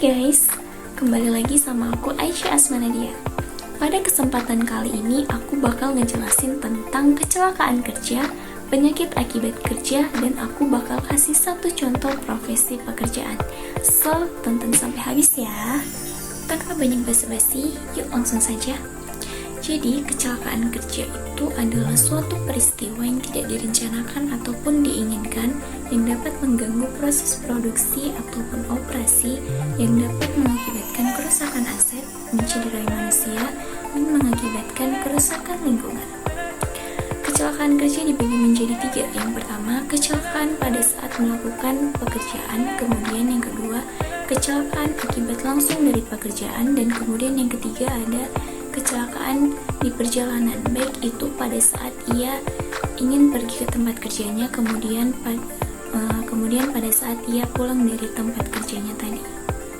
guys, kembali lagi sama aku Aisyah Asmanadia. Pada kesempatan kali ini aku bakal ngejelasin tentang kecelakaan kerja, penyakit akibat kerja, dan aku bakal kasih satu contoh profesi pekerjaan. So, tonton sampai habis ya. Tanpa banyak basa-basi, yuk langsung saja. Jadi, kecelakaan kerja itu adalah suatu peristiwa yang tidak direncanakan ataupun diinginkan yang dapat mengganggu proses produksi ataupun operasi, yang dapat mengakibatkan kerusakan aset, mencederai manusia, dan mengakibatkan kerusakan lingkungan. Kecelakaan kerja dibagi menjadi 3. Yang pertama, kecelakaan pada saat melakukan pekerjaan. Kemudian yang kedua, kecelakaan akibat langsung dari pekerjaan. Dan kemudian yang ketiga ada kecelakaan di perjalanan, baik itu pada saat ia ingin pergi ke tempat kerjanya, kemudian pada saat ia pulang dari tempat kerjanya tadi.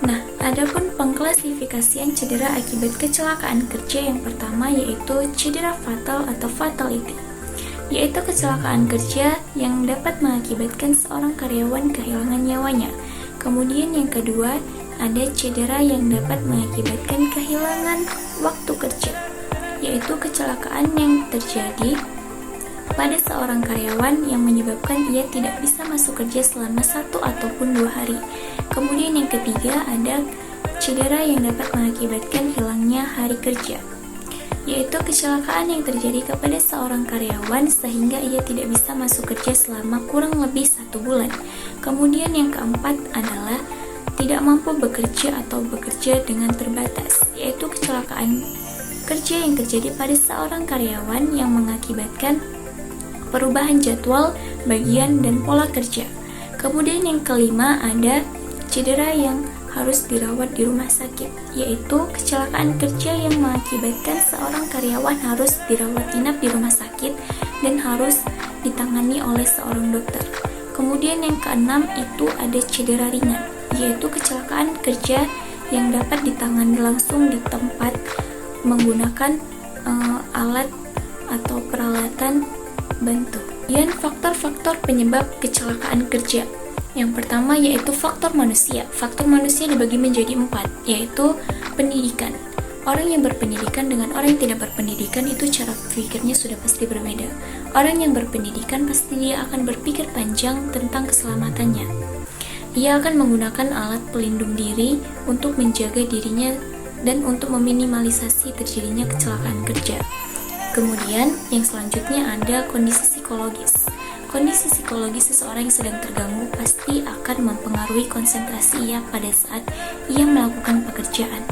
Nah, adapun pengklasifikasian cedera akibat kecelakaan kerja, yang pertama yaitu cedera fatal atau fatality, yaitu kecelakaan kerja yang dapat mengakibatkan seorang karyawan kehilangan nyawanya. Kemudian yang kedua, ada cedera yang dapat mengakibatkan kehilangan waktu kerja, yaitu kecelakaan yang terjadi pada seorang karyawan yang menyebabkan ia tidak bisa masuk kerja selama 1 ataupun 2 hari. Kemudian yang ketiga, ada cedera yang dapat mengakibatkan hilangnya hari kerja, yaitu kecelakaan yang terjadi kepada seorang karyawan sehingga ia tidak bisa masuk kerja selama kurang lebih 1 bulan. Kemudian yang keempat adalah tidak mampu bekerja atau bekerja dengan terbatas, yaitu kecelakaan kerja yang terjadi pada seorang karyawan yang mengakibatkan perubahan jadwal, bagian, dan pola kerja. Kemudian yang kelima ada cedera yang harus dirawat di rumah sakit, yaitu kecelakaan kerja yang mengakibatkan seorang karyawan harus dirawat inap di rumah sakit dan harus ditangani oleh seorang dokter. Kemudian yang keenam itu ada cedera ringan, yaitu kecelakaan kerja yang dapat ditangani langsung di tempat menggunakan alat atau peralatan bantu. Dan faktor-faktor penyebab kecelakaan kerja. Yang pertama yaitu faktor manusia. Faktor manusia dibagi menjadi 4, yaitu pendidikan. Orang yang berpendidikan dengan orang yang tidak berpendidikan itu cara pikirnya sudah pasti berbeda. Orang yang berpendidikan pasti dia akan berpikir panjang tentang keselamatannya. Ia akan menggunakan alat pelindung diri untuk menjaga dirinya dan untuk meminimalisasi terjadinya kecelakaan kerja. Kemudian yang selanjutnya ada kondisi psikologis. Kondisi psikologis seseorang yang sedang terganggu pasti akan mempengaruhi konsentrasi ia pada saat ia melakukan pekerjaan.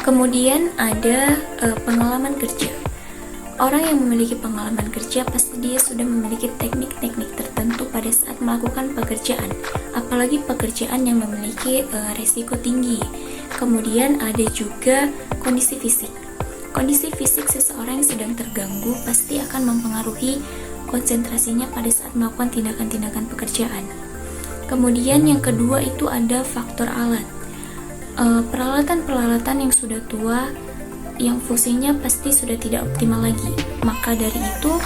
Kemudian ada pengalaman kerja. Orang yang memiliki pengalaman kerja pasti dia sudah memiliki teknik-teknik tertentu pada saat melakukan pekerjaan, apalagi pekerjaan yang memiliki resiko tinggi. Kemudian ada juga kondisi fisik. Kondisi fisik seseorang yang sedang terganggu pasti akan mempengaruhi konsentrasinya pada saat melakukan tindakan-tindakan pekerjaan. Kemudian yang kedua itu ada faktor alat. Peralatan-peralatan yang sudah tua, yang fungsinya pasti sudah tidak optimal lagi. Maka dari itu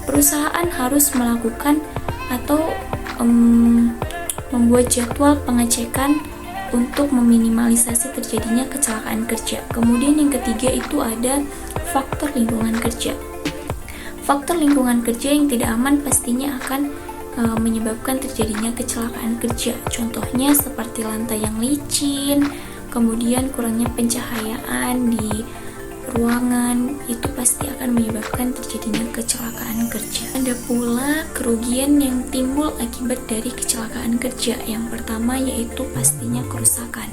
perusahaan harus melakukan atau membuat jadwal pengecekan untuk meminimalisasi terjadinya kecelakaan kerja. Kemudian yang ketiga itu ada faktor lingkungan kerja. Faktor lingkungan kerja yang tidak aman pastinya akan menyebabkan terjadinya kecelakaan kerja. Contohnya seperti lantai yang licin, kemudian kurangnya pencahayaan di ruangan, itu pasti akan menyebabkan terjadinya kecelakaan kerja. Ada pula kerugian yang timbul akibat dari kecelakaan kerja. Yang pertama yaitu pastinya kerusakan.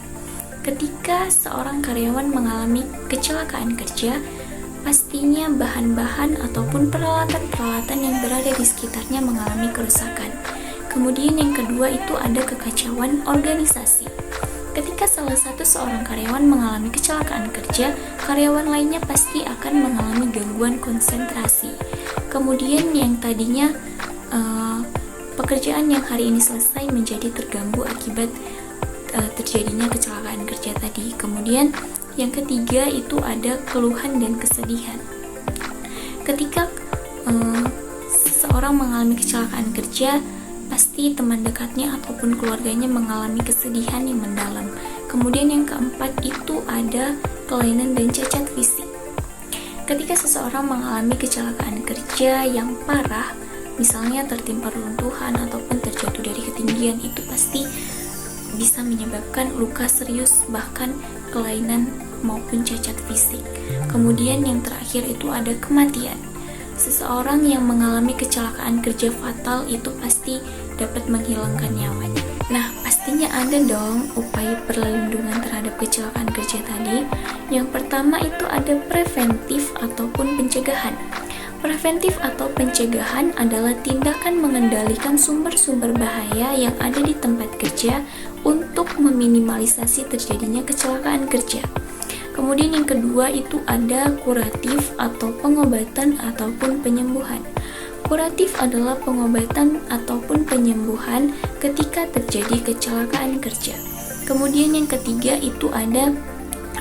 Ketika seorang karyawan mengalami kecelakaan kerja, pastinya bahan-bahan ataupun peralatan-peralatan yang berada di sekitarnya mengalami kerusakan. Kemudian yang kedua itu ada kekacauan organisasi. Ketika salah satu seorang karyawan mengalami kecelakaan kerja, karyawan lainnya pasti akan mengalami gangguan konsentrasi. Kemudian yang tadinya pekerjaan yang hari ini selesai menjadi terganggu akibat terjadinya kecelakaan kerja tadi. Kemudian yang ketiga itu ada keluhan dan kesedihan. Ketika seseorang mengalami kecelakaan kerja, pasti teman dekatnya ataupun keluarganya mengalami kesedihan yang mendalam. Kemudian yang keempat itu ada kelainan dan cacat fisik. Ketika seseorang mengalami kecelakaan kerja yang parah, misalnya tertimpa reruntuhan ataupun terjatuh dari ketinggian, itu pasti bisa menyebabkan luka serius, bahkan kelainan maupun cacat fisik. Kemudian yang terakhir itu ada kematian. Seseorang yang mengalami kecelakaan kerja fatal itu pasti dapat menghilangkan nyawanya. Nah, pastinya ada dong upaya perlindungan terhadap kecelakaan kerja tadi. Yang pertama itu ada preventif ataupun pencegahan. Preventif atau pencegahan adalah tindakan mengendalikan sumber-sumber bahaya yang ada di tempat kerja untuk meminimalisasi terjadinya kecelakaan kerja. Kemudian yang kedua itu ada kuratif atau pengobatan ataupun penyembuhan. Kuratif adalah pengobatan ataupun penyembuhan ketika terjadi kecelakaan kerja. Kemudian yang ketiga itu ada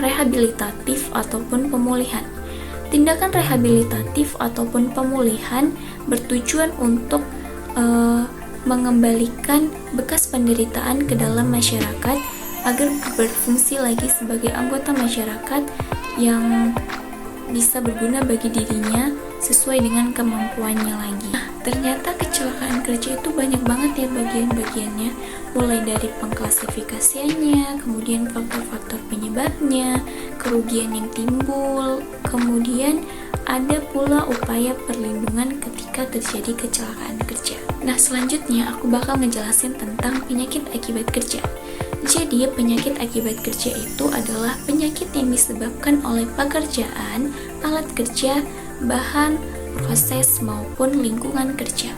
rehabilitatif ataupun pemulihan. Tindakan rehabilitatif ataupun pemulihan bertujuan untuk mengembalikan bekas penderitaan ke dalam masyarakat agar berfungsi lagi sebagai anggota masyarakat yang bisa berguna bagi dirinya sesuai dengan kemampuannya lagi. Nah, ternyata kecelakaan kerja itu banyak banget ya bagian-bagiannya, mulai dari pengklasifikasiannya, kemudian faktor-faktor penyebabnya, kerugian yang timbul, kemudian ada pula upaya perlindungan ketika terjadi kecelakaan kerja. Nah, selanjutnya aku bakal ngejelasin tentang penyakit akibat kerja. Jadi, penyakit akibat kerja itu adalah penyakit yang disebabkan oleh pekerjaan, alat kerja, bahan, proses, maupun lingkungan kerja.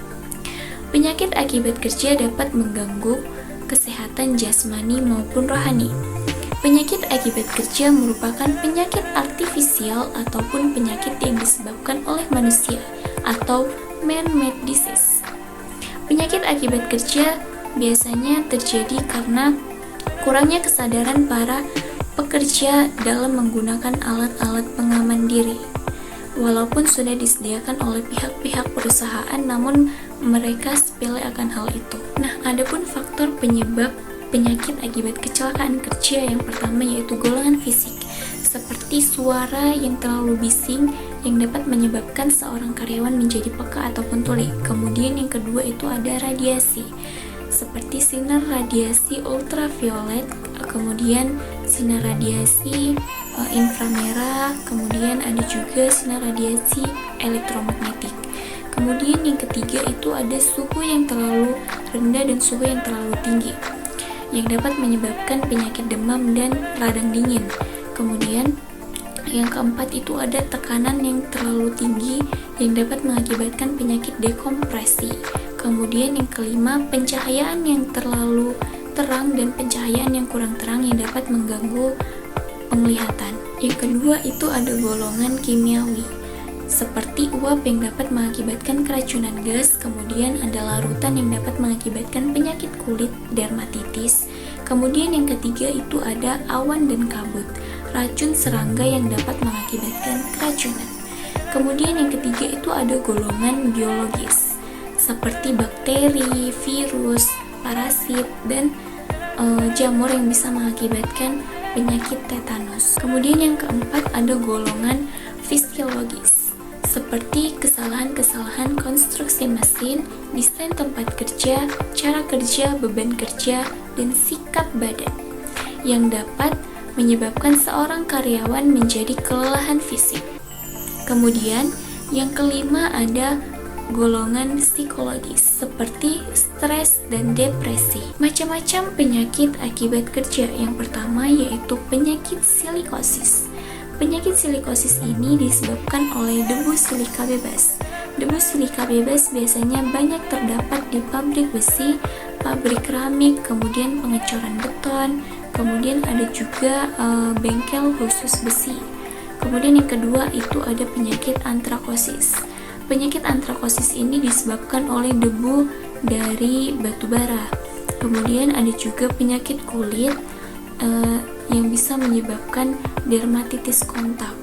Penyakit akibat kerja dapat mengganggu kesehatan jasmani maupun rohani. Penyakit akibat kerja merupakan penyakit artifisial ataupun penyakit yang disebabkan oleh manusia atau man-made disease. Penyakit akibat kerja biasanya terjadi karena kurangnya kesadaran para pekerja dalam menggunakan alat-alat pengaman diri. Walaupun sudah disediakan oleh pihak-pihak perusahaan, namun mereka sepele akan hal itu. Nah, adapun faktor penyebab penyakit akibat kecelakaan kerja yang pertama yaitu golongan fisik, seperti suara yang terlalu bising yang dapat menyebabkan seorang karyawan menjadi peka ataupun tuli. Kemudian yang kedua itu ada radiasi, seperti sinar radiasi ultraviolet, kemudian sinar radiasi inframerah, kemudian ada juga sinar radiasi elektromagnetik. Kemudian yang ketiga itu ada suhu yang terlalu rendah dan suhu yang terlalu tinggi yang dapat menyebabkan penyakit demam dan radang dingin. Kemudian yang keempat itu ada tekanan yang terlalu tinggi yang dapat mengakibatkan penyakit dekompresi. Kemudian yang kelima, pencahayaan yang terlalu terang dan pencahayaan yang kurang terang yang dapat mengganggu penglihatan. Yang kedua itu ada golongan kimiawi, seperti uap yang dapat mengakibatkan keracunan gas, kemudian ada larutan yang dapat mengakibatkan penyakit kulit, dermatitis. Kemudian yang ketiga itu ada awan dan kabut, racun serangga yang dapat mengakibatkan keracunan. Kemudian yang ketiga itu ada golongan biologis, seperti bakteri, virus, parasit, dan jamur yang bisa mengakibatkan penyakit tetanus. Kemudian yang keempat ada golongan fisiologis, seperti kesalahan-kesalahan konstruksi mesin, desain tempat kerja, cara kerja, beban kerja, dan sikap badan yang dapat menyebabkan seorang karyawan menjadi kelelahan fisik. Kemudian yang kelima ada golongan psikologis, seperti stres dan depresi. Macam-macam penyakit akibat kerja. Yang pertama yaitu penyakit silikosis. Penyakit silikosis ini disebabkan oleh debu silika bebas. Debu silika bebas biasanya banyak terdapat di pabrik besi, pabrik keramik, kemudian pengecoran beton, kemudian ada juga bengkel khusus besi. Kemudian yang kedua itu ada penyakit antrakosis. Penyakit antrakosis ini disebabkan oleh debu dari batu bara. Kemudian ada juga penyakit kulit yang bisa menyebabkan dermatitis kontak.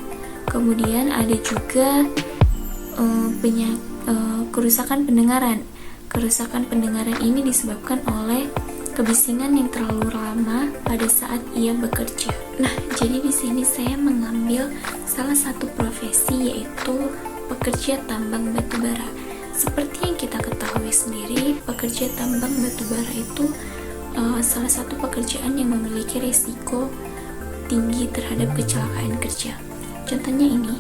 Kemudian ada juga kerusakan pendengaran. Kerusakan pendengaran ini disebabkan oleh kebisingan yang terlalu lama pada saat ia bekerja. Nah, jadi di sini saya mengambil salah satu profesi, yaitu pekerja tambang batubara. Seperti yang kita ketahui sendiri, pekerja tambang batubara itu salah satu pekerjaan yang memiliki risiko tinggi terhadap kecelakaan kerja. Contohnya ini,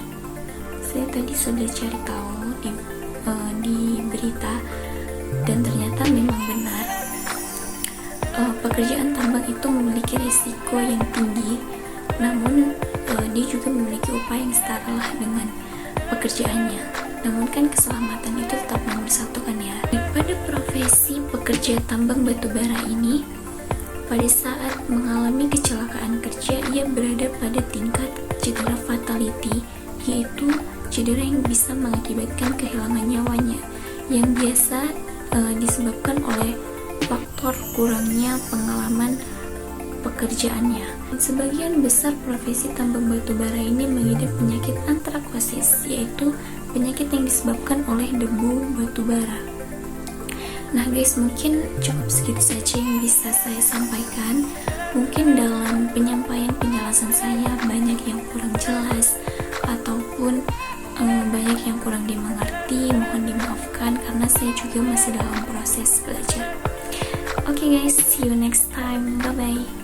saya tadi sudah cari tahu di berita, dan ternyata memang benar, pekerjaan tambang itu memiliki risiko yang tinggi, namun dia juga memiliki upaya yang setara lah dengan pekerjaannya. Namun kan keselamatan itu tetap nomor satu kan ya. Pada profesi pekerja tambang batubara ini, pada saat mengalami kecelakaan kerja, ia berada pada tingkat cedera fatality, yaitu cedera yang bisa mengakibatkan kehilangan nyawanya, yang biasa disebabkan oleh faktor kurangnya pengalaman pekerjaannya. Sebagian besar profesi tambang batubara ini mengidap penyakit antrakosis, yaitu penyakit yang disebabkan oleh debu batubara. Nah guys, mungkin cukup segitu saja yang bisa saya sampaikan. Mungkin dalam penyampaian penjelasan saya banyak yang kurang jelas ataupun banyak yang kurang dimengerti, mohon dimaafkan karena saya juga masih dalam proses belajar. Oke guys, see you next time, bye bye.